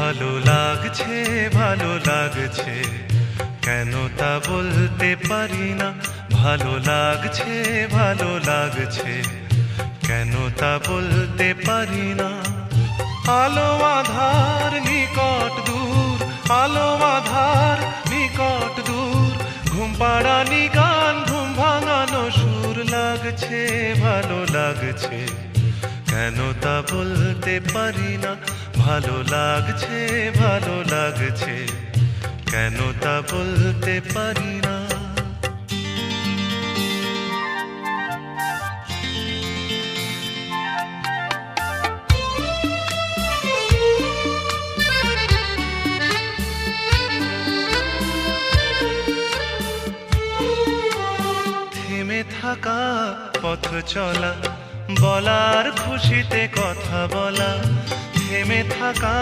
ভালো লাগছে ভালো লাগছে, কেন তা বলতে পারি না। ভালো লাগছে ভালো লাগছে, কেন তা বলতে পারি না। আলো আধার নিকট দূর, আলো আধার নিকট দূর, ঘুম পাড়ানি গান ঘুম ভাঙানো সুর। লাগছে ভালো লাগছে, কেন তা বলতে পারি না। ভালো লাগছে ভালো লাগছে, কেন তা বলতে পারি না। থেমে থাকা পথ চলা, বলার খুশিতে কথা বলা। থেমে থাকা